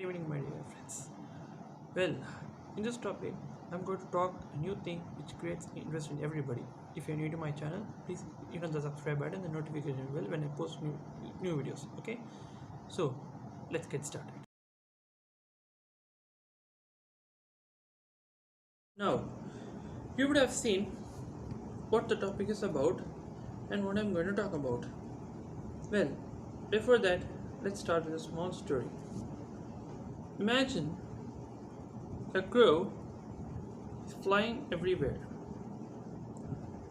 Good evening, my dear friends. Well, in this topic, I'm going to talk a new thing which creates interest in everybody. If you're new to my channel, please hit on the subscribe button and the notification bell when I post new videos. Okay, so let's get started. Now, you would have seen what the topic is about and what I'm going to talk about. Well, before that, let's start with a small story. Imagine a crow is flying everywhere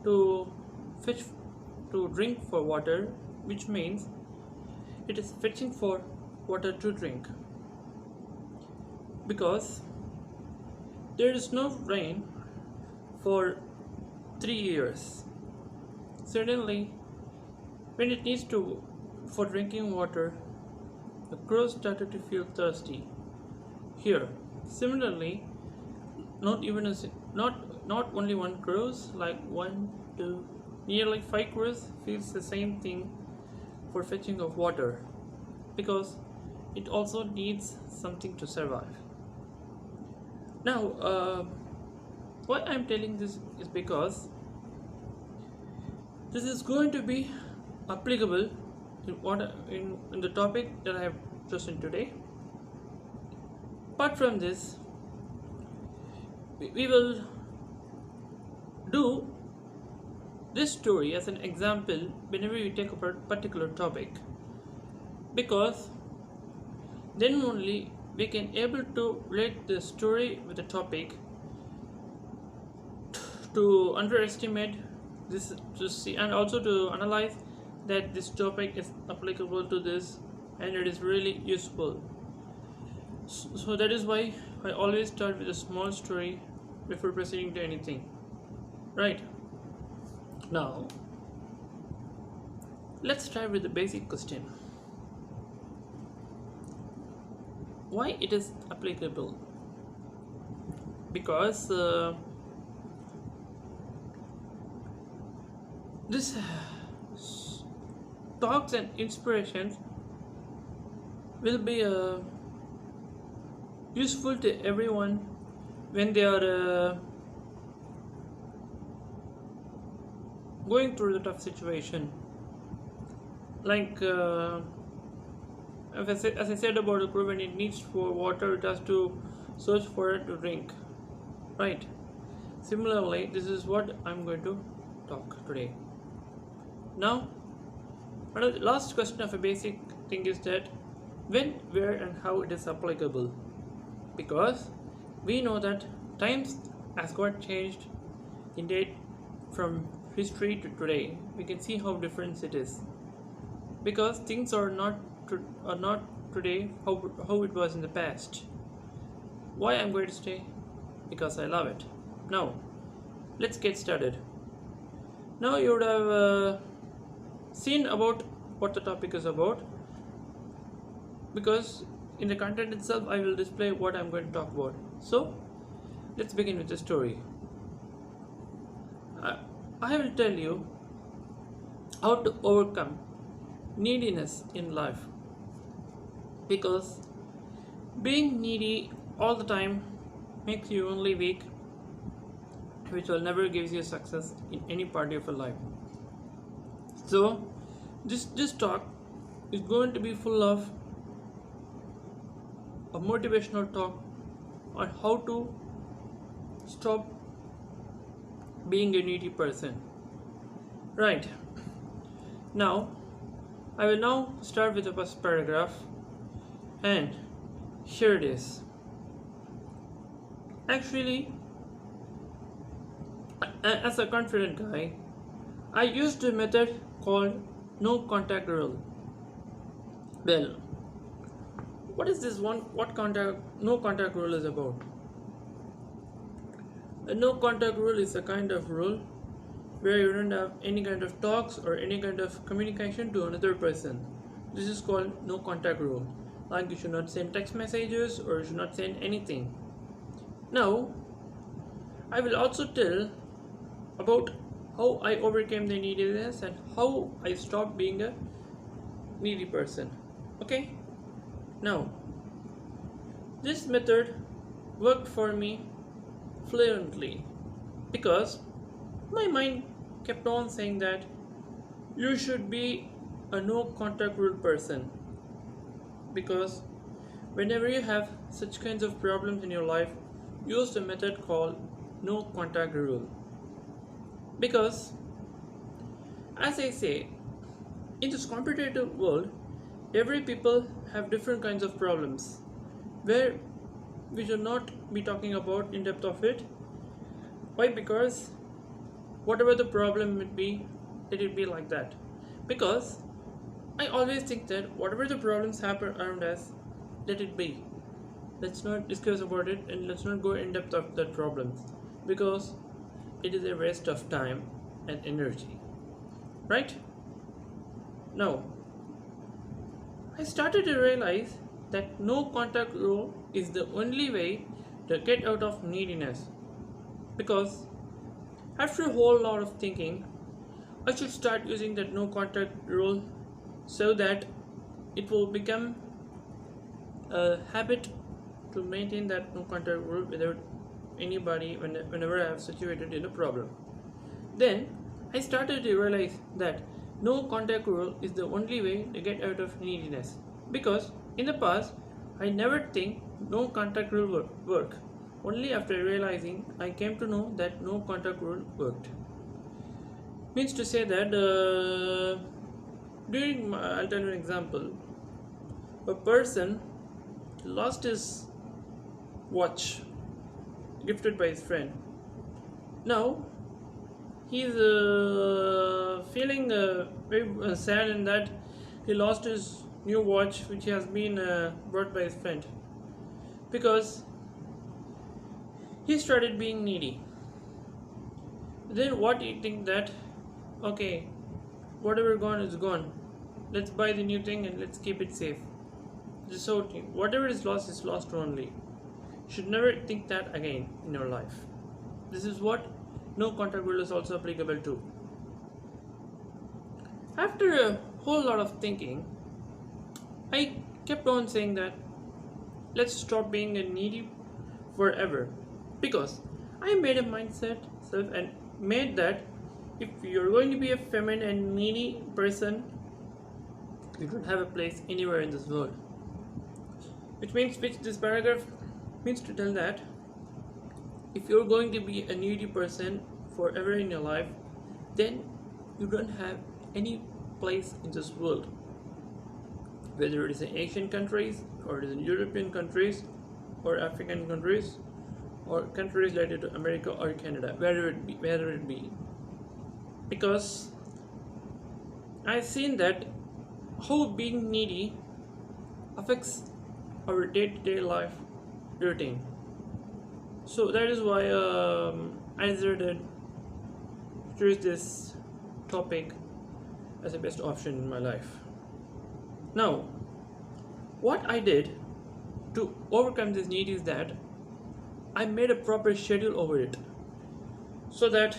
to fetch to drink for water, which means it is fetching for water to drink because there is no rain for 3 years. Suddenly, when it needs to for drinking water, the crow started to feel thirsty. Here, similarly, not only one crows, like one, two, nearly five crows feels the same thing for fetching of water because it also needs something to survive. Now, why I'm telling this is because this is going to be applicable in the topic that I have chosen today. Apart from this, we will do this story as an example whenever we take a particular topic, because then only we can able to relate the story with the topic to underestimate this, to see, and also to analyze that this topic is applicable to this and it is really useful. So that is why I always start with a small story before proceeding to anything. Right, now let's start with the basic question: why it is applicable? Because this talks and inspirations will be useful to everyone when they are going through the tough situation. Like as I said about a crow, when it needs for water, it has to search for it to drink. Right. Similarly, this is what I'm going to talk today. Now, the last question of a basic thing is that when, where, and how it is applicable. Because we know that times has got changed in date from history to today. We can see how different it is, because things are not today how it was in the past. Why I'm going to stay? Because I love it. Now let's get started. Now you would have seen about what the topic is about, because in the content itself I will display what I'm going to talk about. So let's begin with the story. I will tell you how to overcome neediness in life, because being needy all the time makes you only weak, which will never give you success in any part of your life. So this talk is going to be full of a motivational talk on how to stop being a needy person. Right, now I will now start with the first paragraph, and here it is. Actually, as a confident guy, I used a method called no contact rule. Well, what is this one? What no contact rule is about? A no contact rule is a kind of rule where you don't have any kind of talks or any kind of communication to another person. This is called no contact rule. Like you should not send text messages or you should not send anything. Now, I will also tell about how I overcame the neediness and how I stopped being a needy person. Okay? Now, This method worked for me fluently because my mind kept on saying that you should be a no contact rule person, because whenever you have such kinds of problems in your life, use the method called no contact rule. Because as I say, in this competitive world, every people have different kinds of problems where we should not be talking about in depth of it. Why? Because whatever the problem would be, let it be like that. Because I always think that whatever the problems happen around us, let it be. Let's not discuss about it and let's not go in depth of that problems, because it is a waste of time and energy. Right? Now, I started to realize that no contact rule is the only way to get out of neediness. Because after a whole lot of thinking, I should start using that no contact rule so that it will become a habit to maintain that no contact rule without anybody whenever I have situated in a problem. Then I started to realize that no contact rule is the only way to get out of neediness, because in the past I never think no contact rule would work. Only after realizing I came to know that no contact rule worked. Means to say that I'll tell you an example. A person lost his watch gifted by his friend. Now he's feeling very sad in that he lost his new watch which has been brought by his friend, because he started being needy. Then what do you think that, okay, whatever gone is gone, let's buy the new thing and let's keep it safe. So whatever is lost only. You should never think that again in your life. This is what no contact rule is also applicable to. After a whole lot of thinking, I kept on saying that let's stop being a needy forever, because I made a mindset self and made that if you're going to be a feminine and needy person, you don't have a place anywhere in this world. Which this paragraph means to tell that if you're going to be a needy person forever in your life, then you don't have any place in this world. Whether it is in Asian countries, or it is in European countries, or African countries, or countries related to America or Canada, wherever it be. Because I've seen that how being needy affects our day-to-day life routine. So that is why I decided to choose this topic as the best option in my life. Now, what I did to overcome this need is that I made a proper schedule over it, so that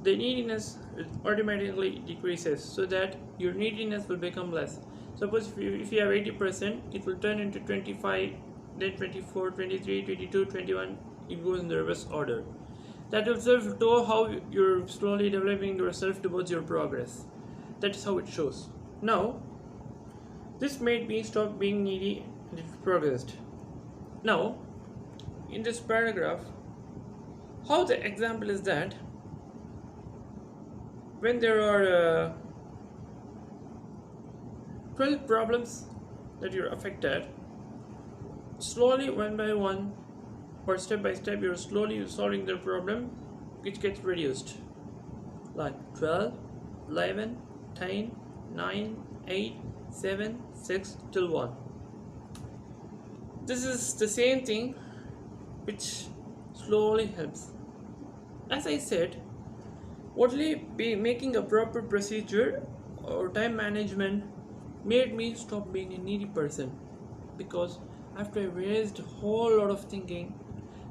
the neediness automatically decreases, so that your neediness will become less. Suppose if you have 80%, it will turn into 25, then 24, 23, 22, 21. It goes in the reverse order. That will serve to how you're slowly developing yourself towards your progress. That is how it shows. Now, this made me stop being needy and it progressed. Now, in this paragraph, how the example is that when there are 12 problems that you're affected, slowly one by one or step by step you're slowly solving the problem, which gets reduced, like 12, 11, 10, 9, 8, 7, 6 till 1. This is the same thing which slowly helps. As I said, only making a proper procedure or time management made me stop being a needy person, because after I raised a whole lot of thinking,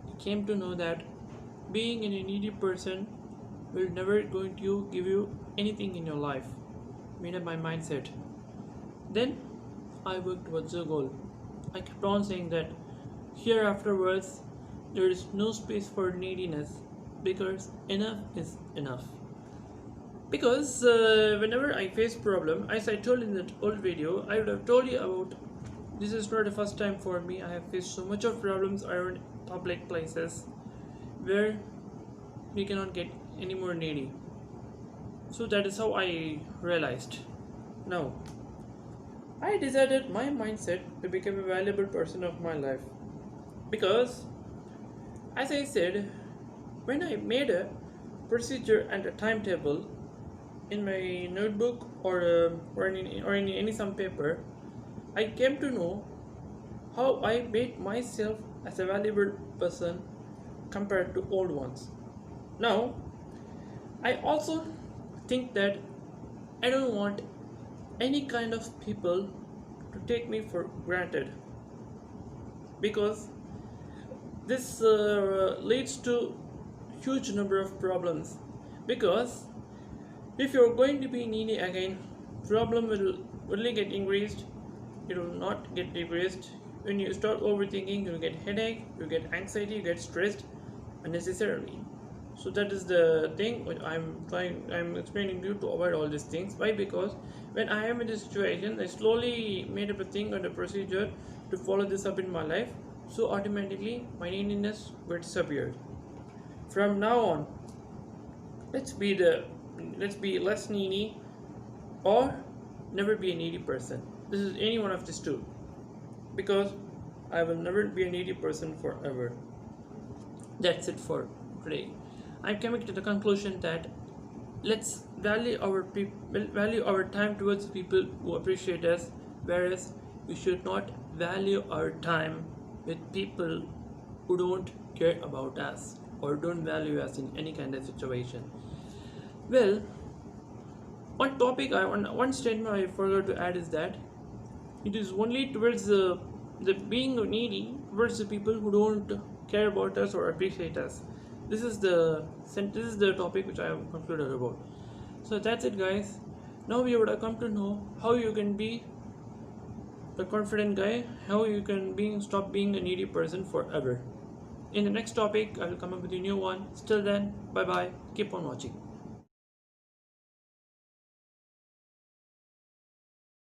I came to know that being a needy person will never going to give you anything in your life. Made up my mindset. Then I worked towards a goal. I kept on saying that here afterwards there is no space for neediness because enough is enough. Because whenever I face problem, as I told in that old video, I would have told you about this is not the first time for me. I have faced so much of problems around public places where we cannot get any more needy. So that is how I realized. Now, I decided my mindset to become a valuable person of my life. Because, as I said, when I made a procedure and a timetable in my notebook or in any some paper, I came to know how I made myself as a valuable person compared to old ones. Now, I also think that I don't want any kind of people to take me for granted because this leads to huge number of problems. Because if you're going to be needy again, problem will only get increased. It will not get decreased. When you start overthinking, you get headache, you get anxiety, you get stressed unnecessarily. So that is the thing which I'm explaining to you to avoid all these things. Why? Because when I am in this situation, I slowly made up a thing and a procedure to follow this up in my life. So automatically my neediness got disappeared. From now on, let's be less needy or never be a needy person. This is any one of these two. Because I will never be a needy person forever. That's it for today. I'm coming to the conclusion that let's value our time towards people who appreciate us, whereas we should not value our time with people who don't care about us or don't value us in any kind of situation. Well, one statement I forgot to add is that it is only towards the being needy towards the people who don't care about us or appreciate us. This is the topic which I have concluded about. So that's it, guys. Now we would have come to know how you can be the confident guy, how you can stop being a needy person forever. In the next topic, I will come up with a new one. Till then, bye bye. Keep on watching.